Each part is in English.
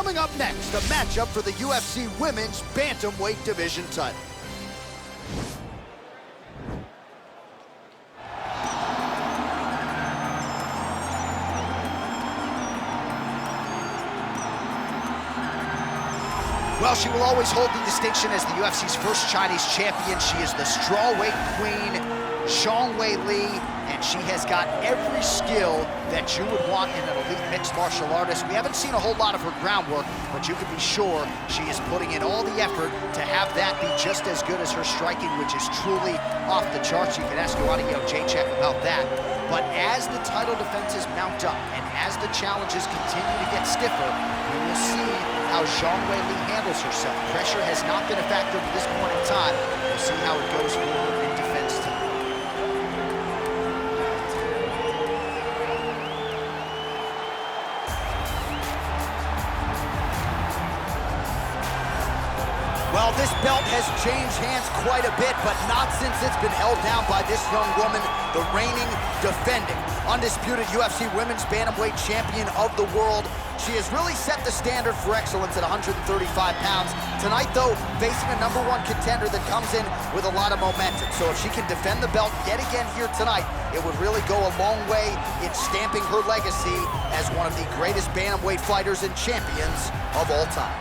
Coming up next, a matchup for the UFC Women's Bantamweight Division title. Well, she will always hold the distinction as the UFC's first Chinese champion. She is the strawweight queen, Zhang Weili, and she has got every skill that you would want in an elite mixed martial artist. We haven't seen a whole lot of her groundwork, but you can be sure she is putting in all the effort to have that be just as good as her striking, which is truly off the charts. You can ask Audio Jacek about that. But as the title defenses mount up and as the challenges continue to get stiffer, we will see how Zhang Weili handles herself. Pressure has not been a factor at this point in time. We'll see how it goes for her in defense tonight. Well, this belt has changed hands quite a bit, but not since it's been held down by this young woman, the reigning, defending, undisputed UFC Women's Bantamweight Champion of the world. She has really set the standard for excellence at 135 pounds. Tonight, though, facing a #1 contender that comes in with a lot of momentum. So if she can defend the belt yet again here tonight, it would really go a long way in stamping her legacy as one of the greatest bantamweight fighters and champions of all time.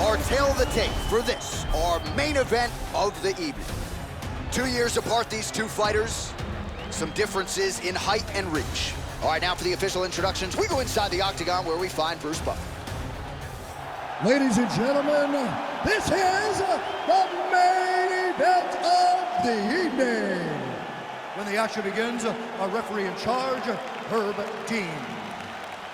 Our tail of the tape for this, our main event of the evening. 2 years apart, these two fighters, some differences in height and reach. All right, now for the official introductions, we go inside the octagon where we find Bruce Buffer. Ladies and gentlemen, this is the main event of the evening. When the action begins, our referee in charge, Herb Dean.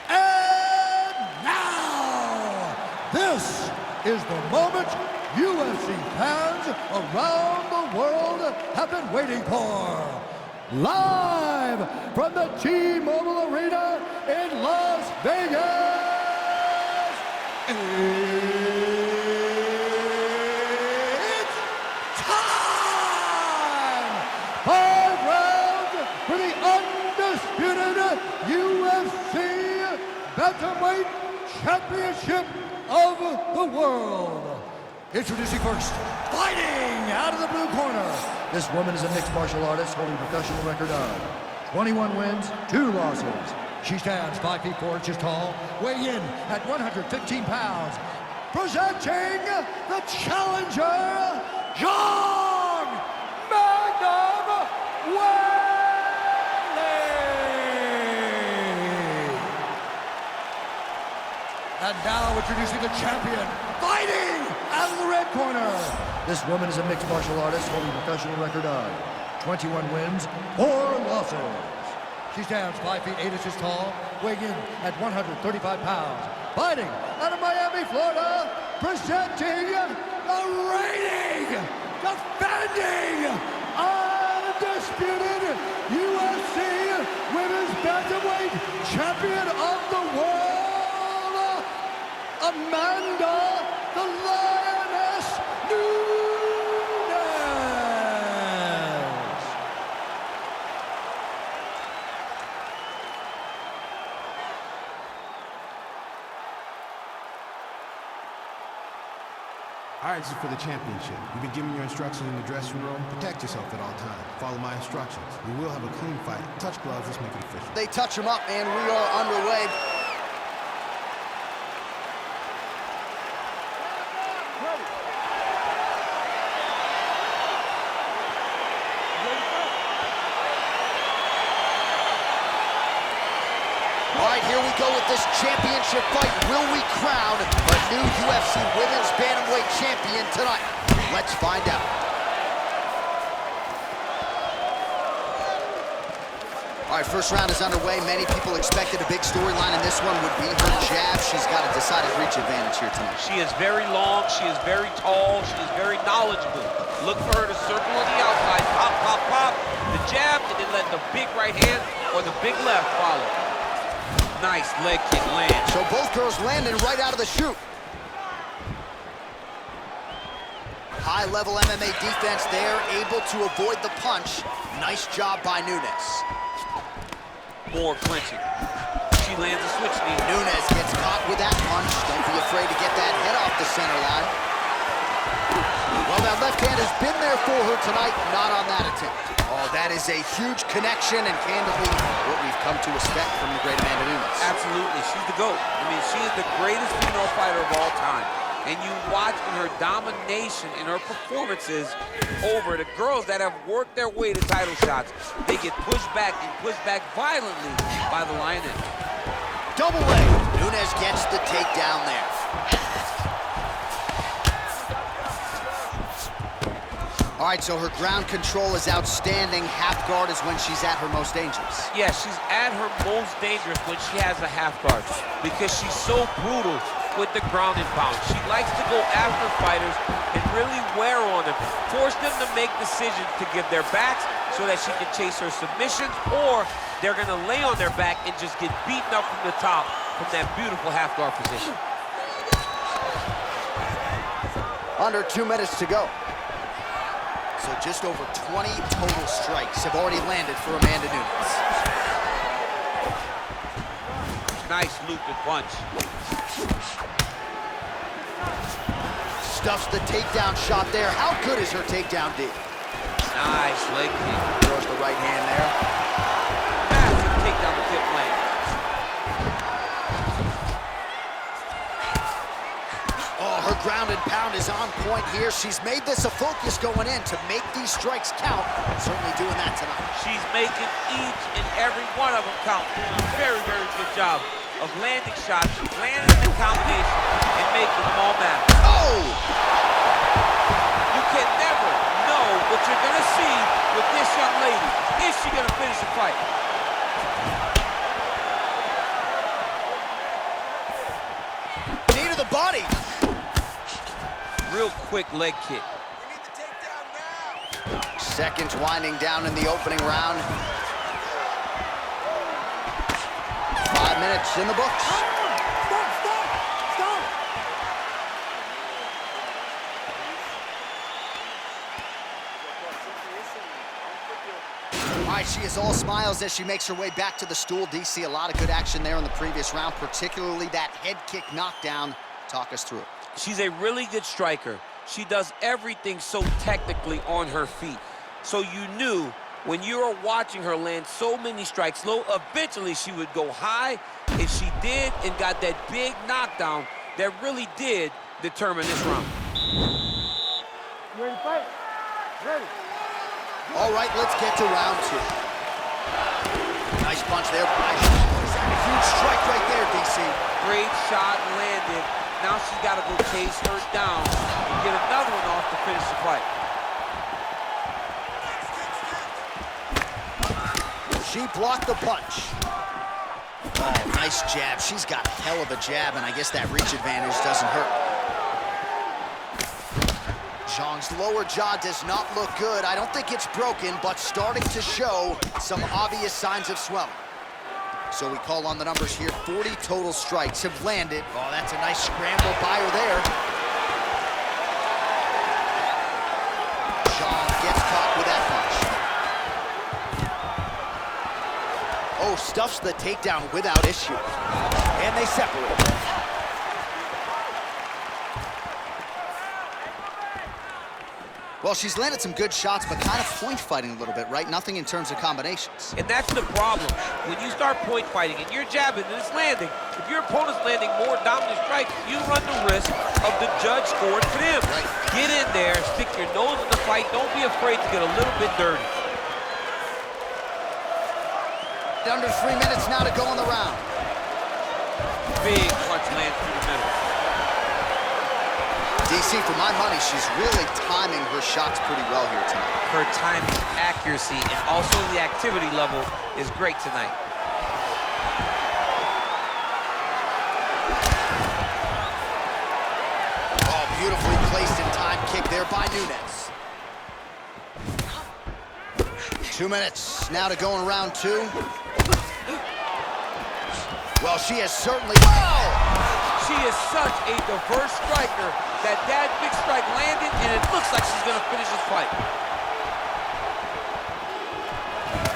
And now, this is the moment UFC fans around the world have been waiting for. Live from the T-Mobile Arena in Las Vegas, it's time! 5 rounds for the undisputed UFC Bantamweight Championship of the world. Introducing first, fighting out of the blue corner. This woman is a mixed martial artist holding a professional record of 21 wins, 2 losses. She stands 5 feet 4 inches tall, weighing in at 115 pounds. Presenting the challenger, Zhang Magnum Weili. And now introducing the champion, fighting out of the red corner. This woman is a mixed martial artist holding a professional record of 21 wins, 4 losses. She stands 5 feet 8 inches tall, weighing in at 135 pounds. Fighting out of Miami, Florida, presenting the reigning, defending, undisputed UFC Women's Bantamweight Champion of the world, Amanda the Lioness Nunes. All right, this is for the championship. You've been given your instructions in the dressing room. Protect yourself at all times. Follow my instructions. We will have a clean fight. Touch gloves, let's make it official. They touch him up, and we are underway. All right, here we go with this championship fight. Will we crown a new UFC Women's Bantamweight Champion tonight? Let's find out. All right, first round is underway. Many people expected a big storyline in this one would be her jab. She's got a decided reach advantage here tonight. She is very long, she is very tall, she is very knowledgeable. Look for her to circle on the outside, pop, pop, pop. The jab, and then let the big right hand or the big left follow. Nice leg kick land. So both girls landing right out of the chute. High-level MMA defense there, able to avoid the punch. Nice job by Nunes. More clinching. She lands a switch knee. Nunes gets caught with that punch. Don't be afraid to get that head off the center line. Well, that left hand has been there for her tonight, not on that attempt. Oh, that is a huge connection, and candidly, what we've come to expect from the great Amanda Nunes. Absolutely, she's the GOAT. I mean, she is the greatest female fighter of all time. And you watch in her domination in her performances over the girls that have worked their way to title shots. They get pushed back and pushed back violently by the Lioness. Double leg. Nunes gets the takedown there. All right, so her ground control is outstanding. Half guard is when she's at her most dangerous. Yeah, she's at her most dangerous when she has a half guard because she's so brutal with the ground and pound. She likes to go after fighters and really wear on them, force them to make decisions to give their backs so that she can chase her submissions, or they're gonna lay on their back and just get beaten up from the top from that beautiful half guard position. Under 2 minutes to go. So just over 20 total strikes have already landed for Amanda Nunes. Nice looping punch. Stuffs the takedown shot there. How good is her takedown D? Nice leg kick. Throws the right hand there. Massive takedown to tip land. Oh, her ground and pound is on point here. She's made this a focus going in to make these strikes count. Certainly doing that tonight. She's making each and every one of them count. Doing a very, very good job of landing shots, landing the combination, and making them all matter. Oh! You can never know what you're gonna see with this young lady. Is she gonna finish the fight? Knee to the body. Real quick leg kick. Seconds winding down in the opening round. 5 minutes in the books. Stop! All right, she is all smiles as she makes her way back to the stool. DC, a lot of good action there in the previous round, particularly that head kick knockdown. Talk us through it. She's a really good striker. She does everything so technically on her feet. So you knew when you were watching her land so many strikes low, eventually she would go high, and she did and got that big knockdown that really did determine this round. You ready to fight? Ready. All right, let's get to round 2. Nice punch there by Shaw. A huge strike right there, DC. Great shot landed. Now she's got to go chase her down and get another one off to finish the fight. She blocked the punch. Oh, nice jab. She's got a hell of a jab, and I guess that reach advantage doesn't hurt. Zhang's lower jaw does not look good. I don't think it's broken, but starting to show some obvious signs of swelling. So we call on the numbers here. 40 total strikes have landed. Oh, that's a nice scramble by her there. Zhang gets caught with that punch. Oh, stuffs the takedown without issue. And they separate. Well, she's landed some good shots, but kind of point fighting a little bit, right? Nothing in terms of combinations. And that's the problem. When you start point fighting and you're jabbing and it's landing, if your opponent's landing more dominant strikes, you run the risk of the judge scoring for them. Right. Get in there, stick your nose in the fight. Don't be afraid to get a little bit dirty. Under 3 minutes now to go in the round. Big punch lands through the middle. DC, for my money, she's really timing her shots pretty well here tonight. Her timing, accuracy, and also the activity level is great tonight. Oh, beautifully placed in time kick there by Nunes. 2 minutes now to go in round 2. Well, she is certainly... Whoa! She is such a diverse striker that big strike landed, and it looks like she's going to finish this fight.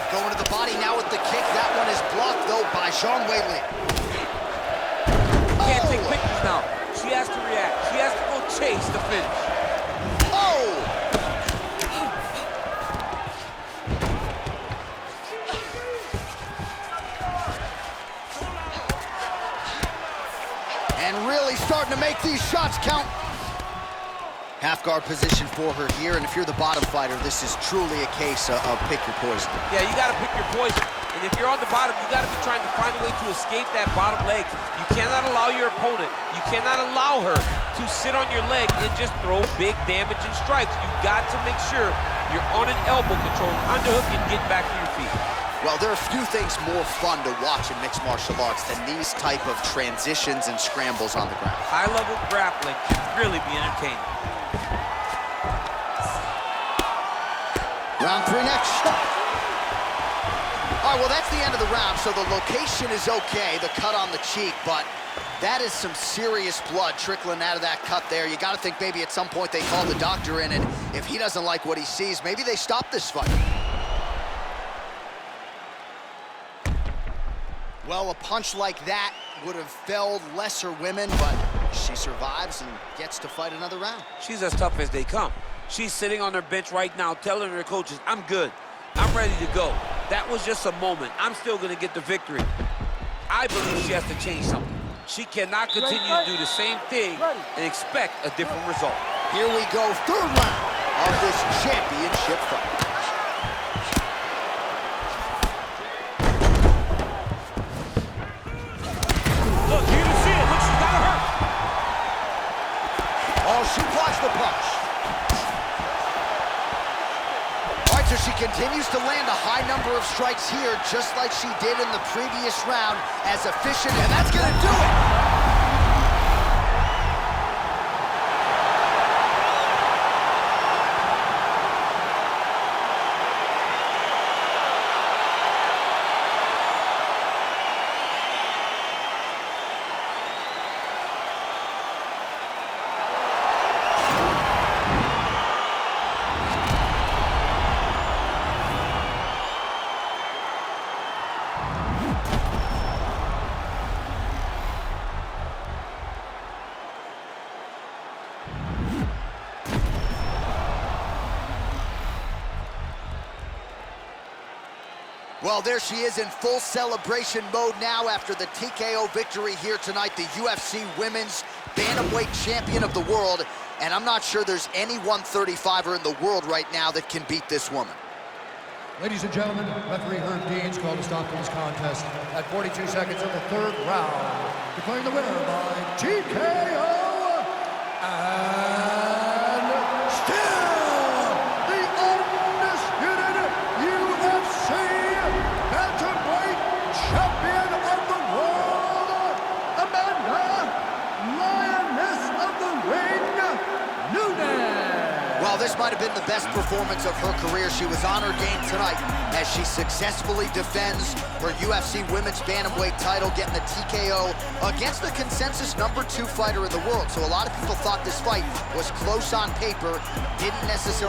Going to the body now with the kick. That one is blocked, though, by Zhang Weili. Can't take pictures now. She has to react. She has to go chase the finish. Oh! And really starting to make these shots count. Half guard position for her here, and if you're the bottom fighter, this is truly a case of pick your poison. Yeah, you gotta pick your poison. And if you're on the bottom, you gotta be trying to find a way to escape that bottom leg. You cannot allow your opponent, you cannot allow her to sit on your leg and just throw big damaging strikes. You got to make sure you're on an elbow control, underhook, and get back to your feet. Well, there are few things more fun to watch in mixed martial arts than these type of transitions and scrambles on the ground. High-level grappling can really be entertaining. Round 3 next. All right, well, that's the end of the round, so the location is okay, the cut on the cheek, but that is some serious blood trickling out of that cut there. You got to think maybe at some point they call the doctor in, and if he doesn't like what he sees, maybe they stop this fight. Well, a punch like that would have felled lesser women, but she survives and gets to fight another round. She's as tough as they come. She's sitting on her bench right now telling her coaches, I'm good. I'm ready to go. That was just a moment. I'm still going to get the victory. I believe she has to change something. She cannot continue to do the same thing and expect a different result. Here we go, third round of this championship fight. Look, you can see it. Look, she's got her hurt. Oh, she blocks the punch. So she continues to land a high number of strikes here, just like she did in the previous round, as efficient, and that's gonna do it! Well, there she is in full celebration mode now after the TKO victory here tonight, the UFC Women's Bantamweight Champion of the world. And I'm not sure there's any 135er in the world right now that can beat this woman. Ladies and gentlemen, referee Herb Deans called a stop to this contest at 42 seconds of the third round, declaring the winner by TKO. And still the undisputed UFC Bantamweight Champion of the world, Amanda Lioness of the Ring, Nunes. Well, this might have been the best performance of her career. She was on her game tonight as she successfully defends her UFC Women's Bantamweight title, getting the TKO against the consensus #2 fighter in the world. So a lot of people thought this fight was close on paper, didn't necessarily